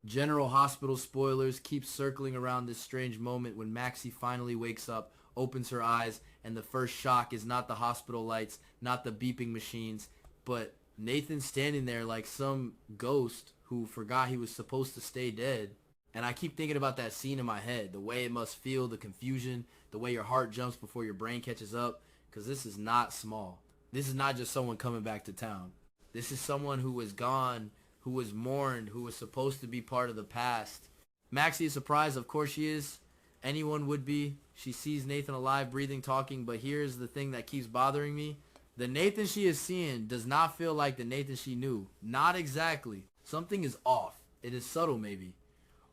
General Hospital spoilers keep circling around this strange moment when Maxie finally wakes up, opens her eyes, and the first shock is not the hospital lights, not the beeping machines, but Nathan standing there like some ghost who forgot he was supposed to stay dead. And I keep thinking about that scene in my head, the way it must feel, the confusion, the way your heart jumps before your brain catches up, because this is not small. This is not just someone coming back to town. This is someone who was gone, who was mourned, who was supposed to be part of the past. Maxie is surprised, of course she is. Anyone would be. She sees Nathan alive, breathing, talking, but here's the thing that keeps bothering me. The Nathan she is seeing does not feel like the Nathan she knew. Not exactly. Something is off. It is subtle maybe.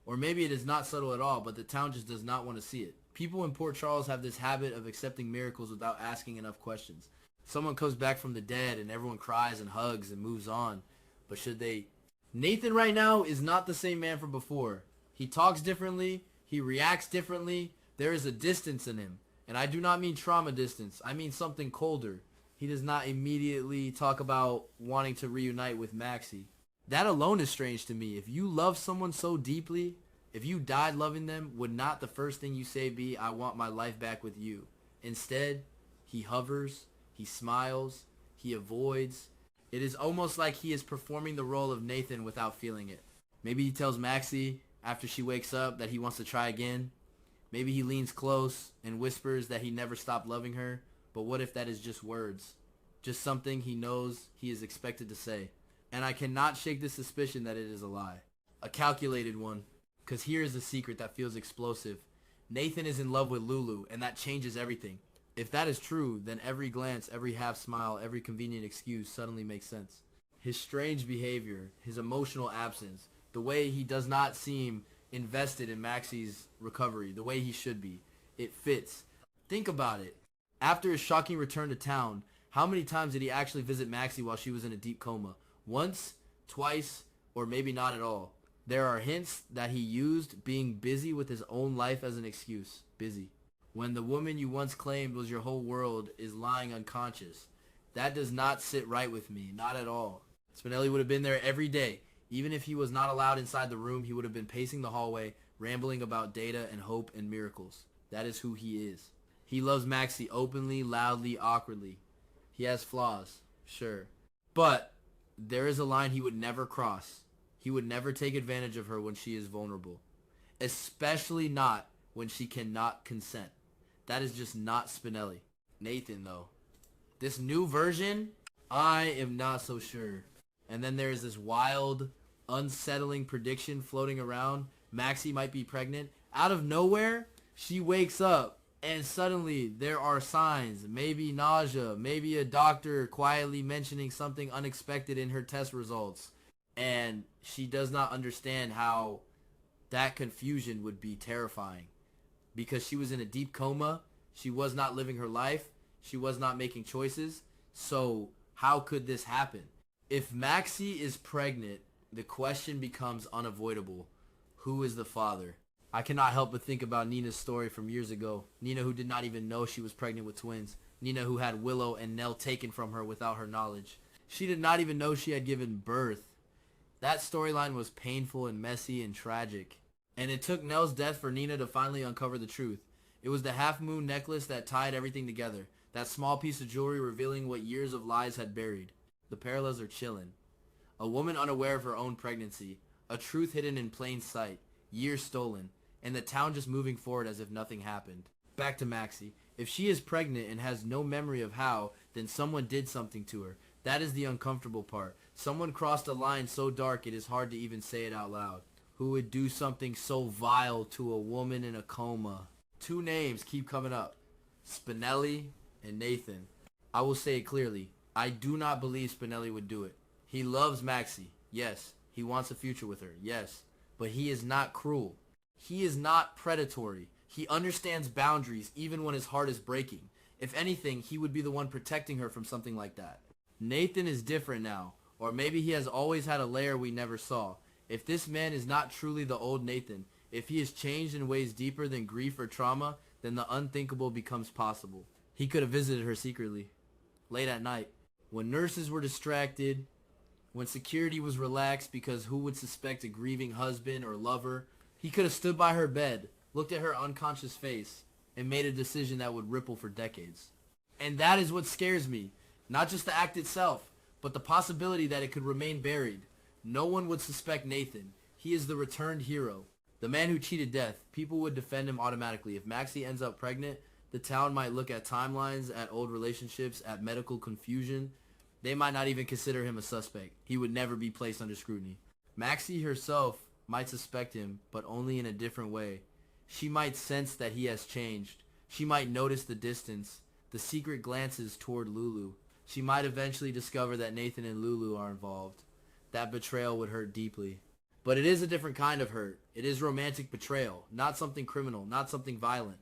Or maybe it is not subtle at all, but the town just does not want to see it. People in Port Charles have this habit of accepting miracles without asking enough questions. Someone comes back from the dead and everyone cries and hugs and moves on. But should they? Nathan right now is not the same man from before. He talks differently. He reacts differently. There is a distance in him. And I do not mean trauma distance. I mean something colder. He does not immediately talk about wanting to reunite with Maxie. That alone is strange to me. If you love someone so deeply, if you died loving them, would not the first thing you say be, I want my life back with you? Instead, he hovers, he smiles, he avoids. It is almost like he is performing the role of Nathan without feeling it. Maybe he tells Maxie after she wakes up that he wants to try again. Maybe he leans close and whispers that he never stopped loving her. But what if that is just words? Just something he knows he is expected to say. And I cannot shake the suspicion that it is a lie. A calculated one. Because here is the secret that feels explosive. Nathan is in love with Lulu, and that changes everything. If that is true, then every glance, every half smile, every convenient excuse suddenly makes sense. His strange behavior, his emotional absence, the way he does not seem invested in Maxie's recovery, the way he should be. It fits. Think about it. After his shocking return to town, how many times did he actually visit Maxie while she was in a deep coma? Once, twice, or maybe not at all. There are hints that he used being busy with his own life as an excuse. Busy. When the woman you once claimed was your whole world is lying unconscious. That does not sit right with me. Not at all. Spinelli would have been there every day. Even if he was not allowed inside the room, he would have been pacing the hallway, rambling about data and hope and miracles. That is who he is. He loves Maxie openly, loudly, awkwardly. He has flaws, sure. But there is a line he would never cross. He would never take advantage of her when she is vulnerable. Especially not when she cannot consent. That is just not Spinelli. Nathan, though. This new version, I am not so sure. And then there is this wild, unsettling prediction floating around. Maxie might be pregnant. Out of nowhere, she wakes up. And suddenly, there are signs, maybe nausea, maybe a doctor quietly mentioning something unexpected in her test results. And she does not understand how that confusion would be terrifying. Because she was in a deep coma, she was not living her life, she was not making choices. So, how could this happen? If Maxie is pregnant, the question becomes unavoidable. Who is the father? I cannot help but think about Nina's story from years ago. Nina who did not even know she was pregnant with twins. Nina who had Willow and Nell taken from her without her knowledge. She did not even know she had given birth. That storyline was painful and messy and tragic. And it took Nell's death for Nina to finally uncover the truth. It was the half-moon necklace that tied everything together. That small piece of jewelry revealing what years of lies had buried. The parallels are chilling. A woman unaware of her own pregnancy. A truth hidden in plain sight. Years stolen. And the town just moving forward as if nothing happened. Back to Maxie. If she is pregnant and has no memory of how, then someone did something to her. That is the uncomfortable part. Someone crossed a line so dark it is hard to even say it out loud. Who would do something so vile to a woman in a coma? Two names keep coming up. Spinelli and Nathan. I will say it clearly. I do not believe Spinelli would do it. He loves Maxie. Yes. He wants a future with her. Yes. But he is not cruel. He is not predatory. He understands boundaries even when his heart is breaking. If anything, he would be the one protecting her from something like that. Nathan is different now. Or maybe he has always had a layer we never saw. If this man is not truly the old Nathan, if he has changed in ways deeper than grief or trauma, then the unthinkable becomes possible. He could have visited her secretly. Late at night. When nurses were distracted. When security was relaxed because who would suspect a grieving husband or lover, he could have stood by her bed, looked at her unconscious face, and made a decision that would ripple for decades. And that is what scares me. Not just the act itself, but the possibility that it could remain buried. No one would suspect Nathan. He is the returned hero. The man who cheated death. People would defend him automatically. If Maxie ends up pregnant, the town might look at timelines, at old relationships, at medical confusion. They might not even consider him a suspect. He would never be placed under scrutiny. Maxie herself might suspect him, but only in a different way. She might sense that he has changed. She might notice the distance, the secret glances toward Lulu. She might eventually discover that Nathan and Lulu are involved. That betrayal would hurt deeply. But it is a different kind of hurt. It is romantic betrayal, not something criminal, not something violent.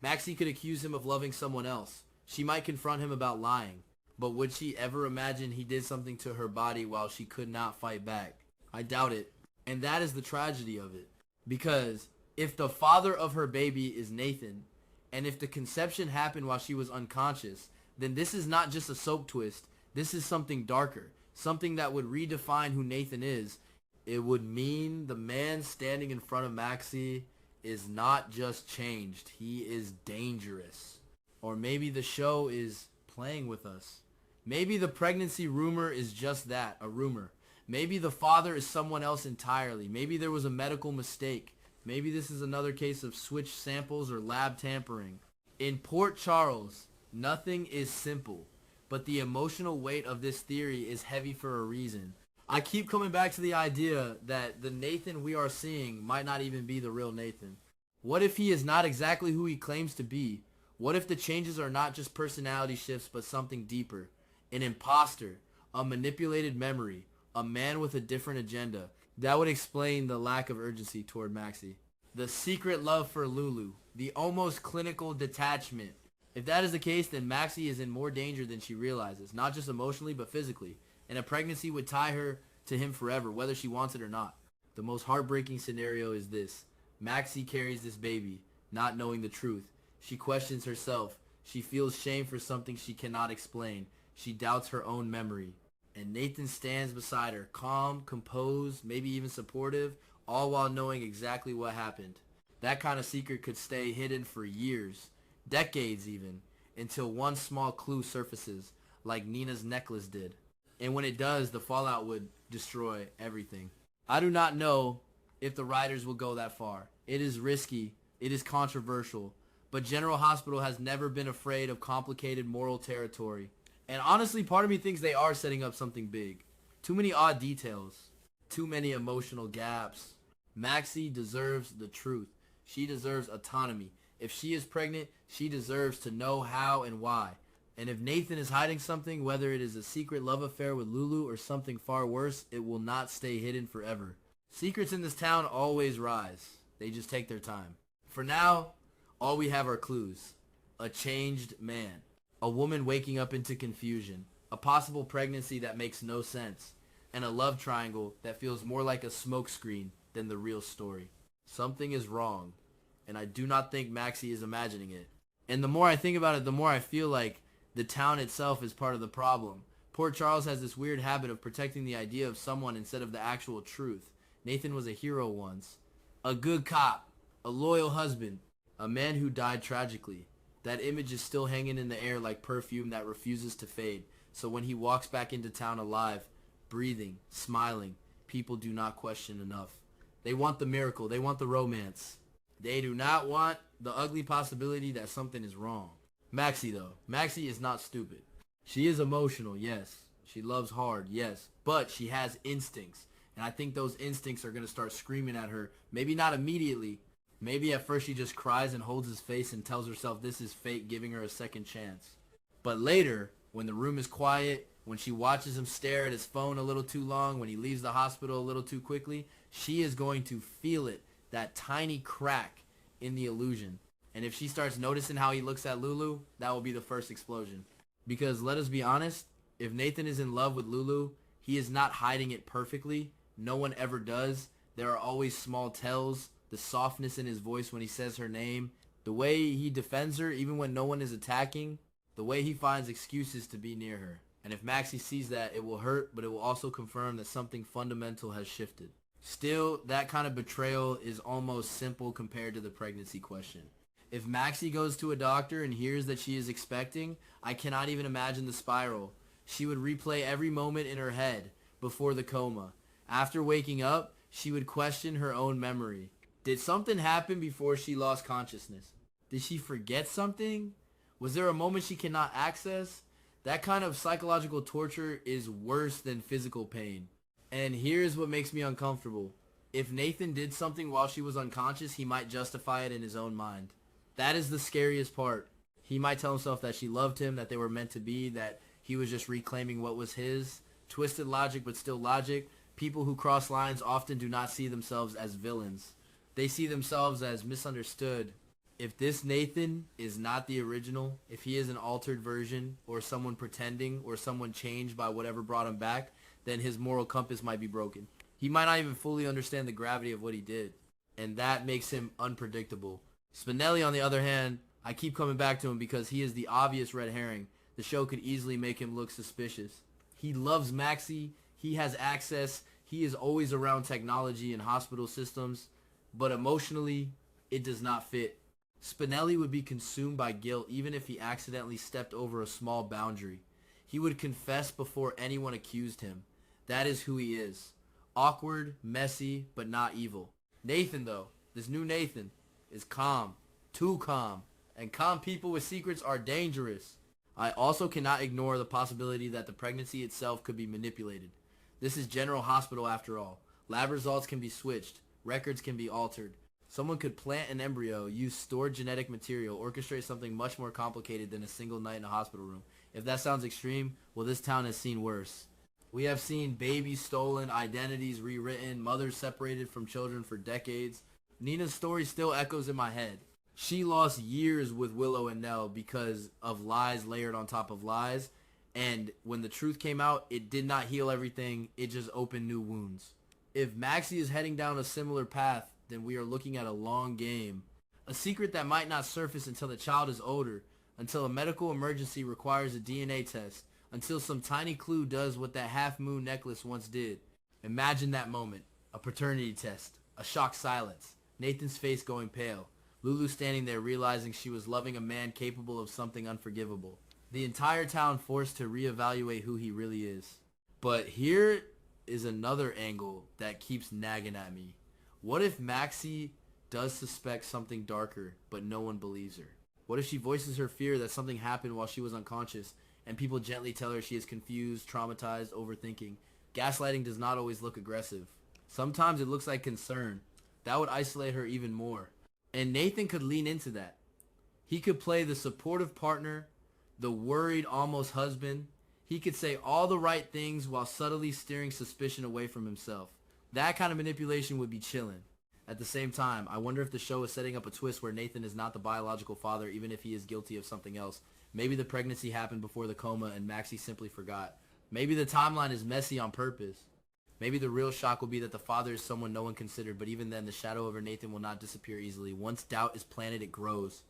Maxie could accuse him of loving someone else. She might confront him about lying. But would she ever imagine he did something to her body while she could not fight back? I doubt it. And that is the tragedy of it. Because if the father of her baby is Nathan, and if the conception happened while she was unconscious, then this is not just a soap twist. This is something darker. Something that would redefine who Nathan is. It would mean the man standing in front of Maxie is not just changed. He is dangerous. Or maybe the show is playing with us. Maybe the pregnancy rumor is just that, a rumor. Maybe the father is someone else entirely. Maybe there was a medical mistake. Maybe this is another case of switched samples or lab tampering. In Port Charles, nothing is simple, but the emotional weight of this theory is heavy for a reason. I keep coming back to the idea that the Nathan we are seeing might not even be the real Nathan. What if he is not exactly who he claims to be? What if the changes are not just personality shifts but something deeper? An imposter, a manipulated memory, a man with a different agenda. That would explain the lack of urgency toward Maxie. The secret love for Lulu, the almost clinical detachment. If that is the case, then Maxie is in more danger than she realizes, not just emotionally but physically. And a pregnancy would tie her to him forever, whether she wants it or not. The most heartbreaking scenario is this. Maxie carries this baby, not knowing the truth. She questions herself. She feels shame for something she cannot explain. She doubts her own memory. And Nathan stands beside her, calm, composed, maybe even supportive, all while knowing exactly what happened. That kind of secret could stay hidden for years, decades even, until one small clue surfaces, like Nina's necklace did. And when it does, the fallout would destroy everything. I do not know if the writers will go that far. It is risky. It is controversial. But General Hospital has never been afraid of complicated moral territory. And honestly, part of me thinks they are setting up something big. Too many odd details. Too many emotional gaps. Maxie deserves the truth. She deserves autonomy. If she is pregnant, she deserves to know how and why. And if Nathan is hiding something, whether it is a secret love affair with Lulu or something far worse, it will not stay hidden forever. Secrets in this town always rise. They just take their time. For now, all we have are clues. A changed man. A woman waking up into confusion. A possible pregnancy that makes no sense. And a love triangle that feels more like a smokescreen than the real story. Something is wrong. And I do not think Maxie is imagining it. And the more I think about it, the more I feel like the town itself is part of the problem. Port Charles has this weird habit of protecting the idea of someone instead of the actual truth. Nathan was a hero once. A good cop. A loyal husband. A man who died tragically. That image is still hanging in the air like perfume that refuses to fade. So when he walks back into town alive, breathing, smiling, people do not question enough. They want the miracle. They want the romance. They do not want the ugly possibility that something is wrong. Maxie, though. Maxie is not stupid. She is emotional, yes. She loves hard, yes. But she has instincts. And I think those instincts are going to start screaming at her. Maybe not immediately. Maybe at first she just cries and holds his face and tells herself this is fate giving her a second chance. But later, when the room is quiet, when she watches him stare at his phone a little too long, when he leaves the hospital a little too quickly, she is going to feel it. That tiny crack in the illusion. And if she starts noticing how he looks at Lulu, that will be the first explosion. Because let us be honest, if Nathan is in love with Lulu, he is not hiding it perfectly. No one ever does. There are always small tells, the softness in his voice when he says her name, the way he defends her even when no one is attacking, the way he finds excuses to be near her. And if Maxie sees that, it will hurt, but it will also confirm that something fundamental has shifted. Still, that kind of betrayal is almost simple compared to the pregnancy question. If Maxie goes to a doctor and hears that she is expecting, I cannot even imagine the spiral. She would replay every moment in her head before the coma. After waking up, she would question her own memory. Did something happen before she lost consciousness? Did she forget something? Was there a moment she cannot access? That kind of psychological torture is worse than physical pain. And here's what makes me uncomfortable. If Nathan did something while she was unconscious, he might justify it in his own mind. That is the scariest part. He might tell himself that she loved him, that they were meant to be, that he was just reclaiming what was his. Twisted logic, but still logic. People who cross lines often do not see themselves as villains. They see themselves as misunderstood. If this Nathan is not the original, if he is an altered version, or someone pretending, or someone changed by whatever brought him back, then his moral compass might be broken. He might not even fully understand the gravity of what he did. And that makes him unpredictable. Spinelli, on the other hand, I keep coming back to him because he is the obvious red herring. The show could easily make him look suspicious. He loves Maxie. He has access. He is always around technology and hospital systems. But emotionally, it does not fit. Spinelli would be consumed by guilt even if he accidentally stepped over a small boundary. He would confess before anyone accused him. That is who he is. Awkward, messy, but not evil. Nathan, though, this new Nathan, is calm. Too calm. And calm people with secrets are dangerous. I also cannot ignore the possibility that the pregnancy itself could be manipulated. This is General Hospital after all. Lab results can be switched. Records can be altered. Someone could plant an embryo, use stored genetic material, orchestrate something much more complicated than a single night in a hospital room. If that sounds extreme, well, this town has seen worse. We have seen babies stolen, identities rewritten, mothers separated from children for decades. Nina's story still echoes in my head. She lost years with Willow and Nell because of lies layered on top of lies. And when the truth came out, it did not heal everything. It just opened new wounds. If Maxie is heading down a similar path, then we are looking at a long game. A secret that might not surface until the child is older, until a medical emergency requires a DNA test, until some tiny clue does what that half-moon necklace once did. Imagine that moment. A paternity test. A shocked silence. Nathan's face going pale. Lulu standing there realizing she was loving a man capable of something unforgivable. The entire town forced to reevaluate who he really is. But here is another angle that keeps nagging at me. What if Maxie does suspect something darker, but no one believes her? What if she voices her fear that something happened while she was unconscious, and people gently tell her she is confused, traumatized, overthinking? Gaslighting does not always look aggressive. Sometimes it looks like concern. That would isolate her even more. And Nathan could lean into that. He could play the supportive partner, the worried almost husband. He could say all the right things while subtly steering suspicion away from himself. That kind of manipulation would be chilling. At the same time, I wonder if the show is setting up a twist where Nathan is not the biological father even if he is guilty of something else. Maybe the pregnancy happened before the coma and Maxie simply forgot. Maybe the timeline is messy on purpose. Maybe the real shock will be that the father is someone no one considered, but even then the shadow over Nathan will not disappear easily. Once doubt is planted, it grows.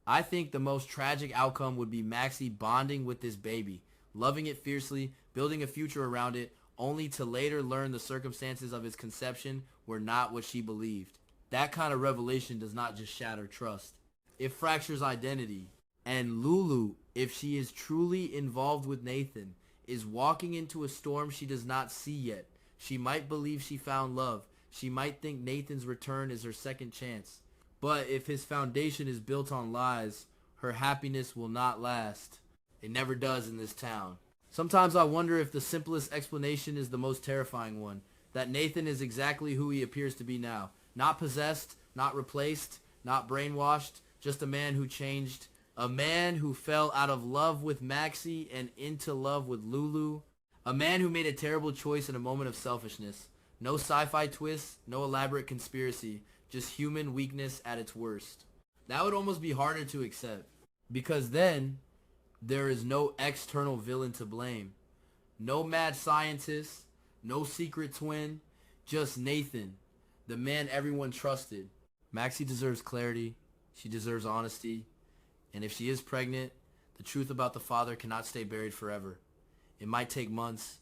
I think the most tragic outcome would be Maxie bonding with this baby, loving it fiercely, building a future around it, only to later learn the circumstances of its conception were not what she believed. That kind of revelation does not just shatter trust. It fractures identity. And Lulu, if she is truly involved with Nathan, is walking into a storm she does not see yet. She might believe she found love. She might think Nathan's return is her second chance. But if his foundation is built on lies, her happiness will not last. It never does in this town. Sometimes I wonder if the simplest explanation is the most terrifying one. That Nathan is exactly who he appears to be now. Not possessed, not replaced, not brainwashed, just a man who changed. A man who fell out of love with Maxie and into love with Lulu. A man who made a terrible choice in a moment of selfishness. No sci-fi twists, no elaborate conspiracy, just human weakness at its worst. That would almost be harder to accept. Because then, there is no external villain to blame. No mad scientist, no secret twin, just Nathan, the man everyone trusted. Maxie deserves clarity. She deserves honesty. And if she is pregnant, the truth about the father cannot stay buried forever. It might take months.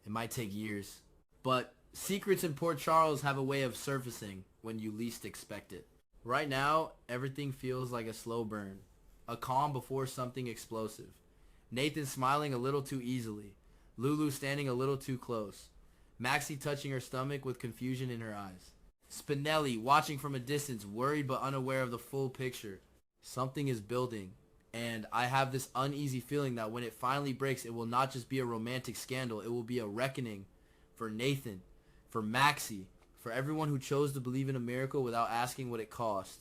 It might take years. But secrets in Port Charles have a way of surfacing when you least expect it. Right now, everything feels like a slow burn. A calm before something explosive. Nathan smiling a little too easily. Lulu standing a little too close. Maxie touching her stomach with confusion in her eyes. Spinelli watching from a distance, worried but unaware of the full picture. Something is building, and I have this uneasy feeling that when it finally breaks, it will not just be a romantic scandal, it will be a reckoning for Nathan, for Maxie, for everyone who chose to believe in a miracle without asking what it cost.